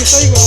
aquí estoy, güey.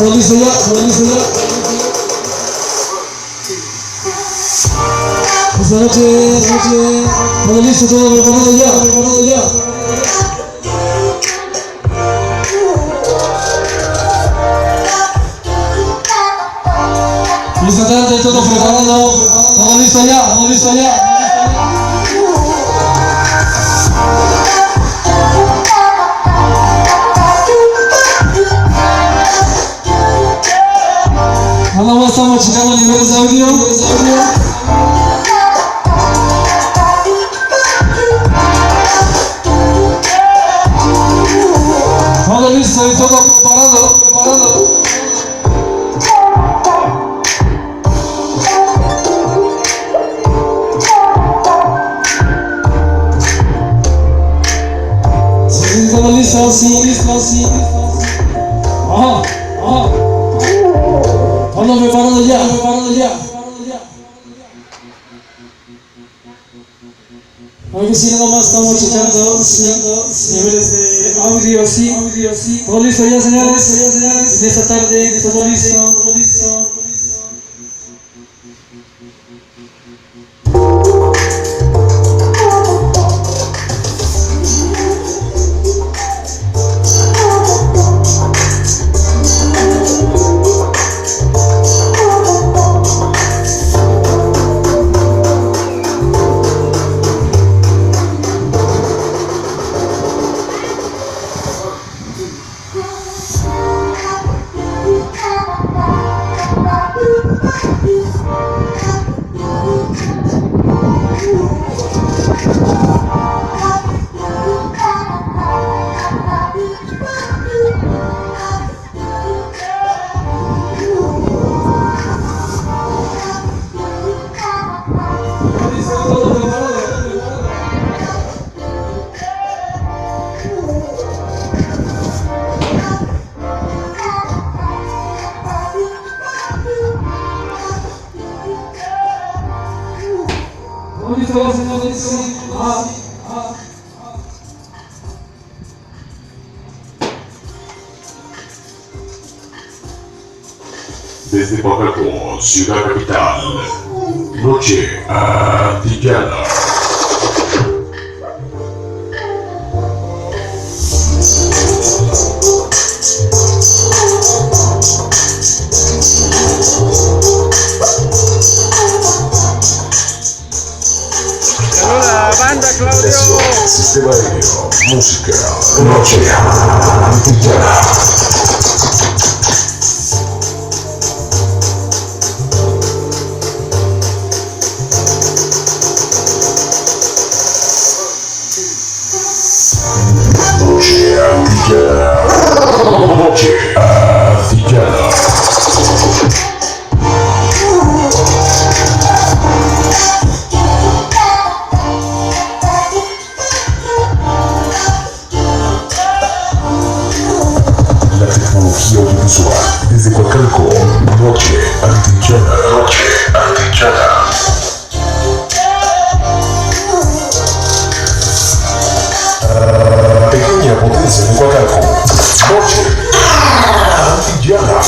Listo ya, listo ya. Esta noche, todo listo, todo preparado ya. Esta tarde todo preparado, todo listo ya. Ahora estamos checando niveles de audio. Todo listo y todo preparado. Sí, todo listo, sí. Ajá. Todo preparado ya. Aunque si nada más estamos checando niveles de audio, sí. Todo listo ya, señores. En esta tarde, todo listo. todos, señores. Desde Pajarco, ciudad capital, noche antillana. Saluda, banda Claudio. Sistema aéreo, música, noche antillana. Noche antillana. Noche antillana. La tecnología audiovisual desde Coacalco, noche antillana. Noche antillana. Pequeña potencia de Coacalco, noche antillana.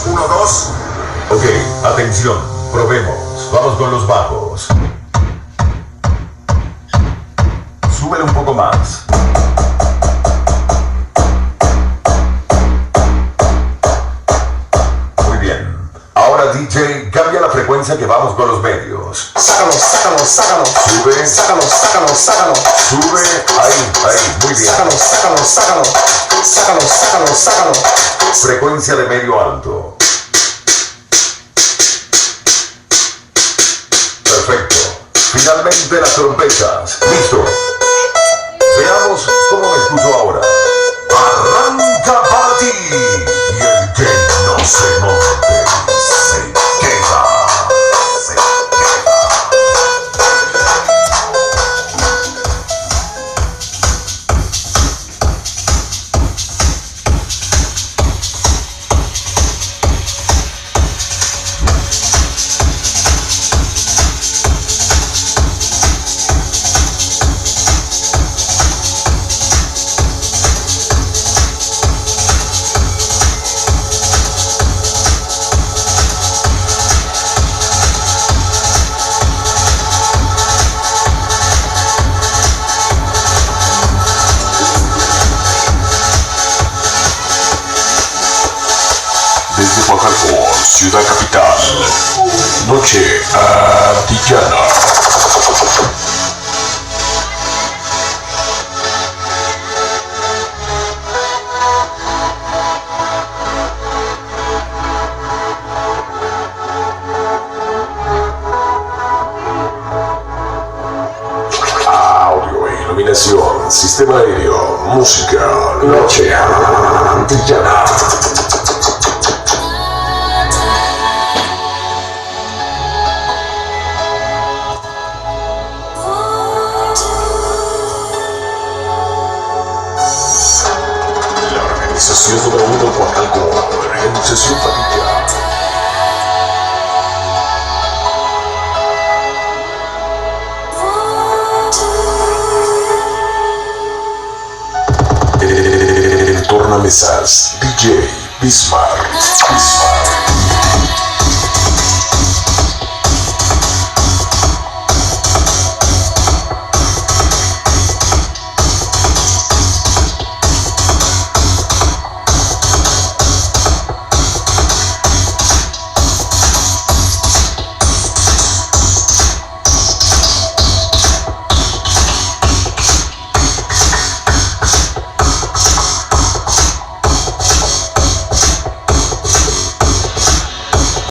Uno, dos. Ok, atención, probemos. Vamos con los bajos. Súbele un poco más. Muy bien. Ahora DJ, cambia la frecuencia que vamos con los medios. Sácalo, sácalo, sácalo. Sube. Sácalo, sácalo, sácalo. Sube. Ahí, muy bien. Sácalo, sácalo, sácalo. Sácalo, sácalo, sácalo. Frecuencia de medio alto. Perfecto. Finalmente las trompetas. Listo. Veamos cómo me escucho ahora. Arranca para ti. Y el que no se monte se queda. Se queda. Desde Pajarco, ciudad capital, noche antillana. Audio e iluminación, sistema aéreo, música, noche antillana. Sesión número 1 con alcohol en Sesión Patilla. El tornamesas DJ Bismarck.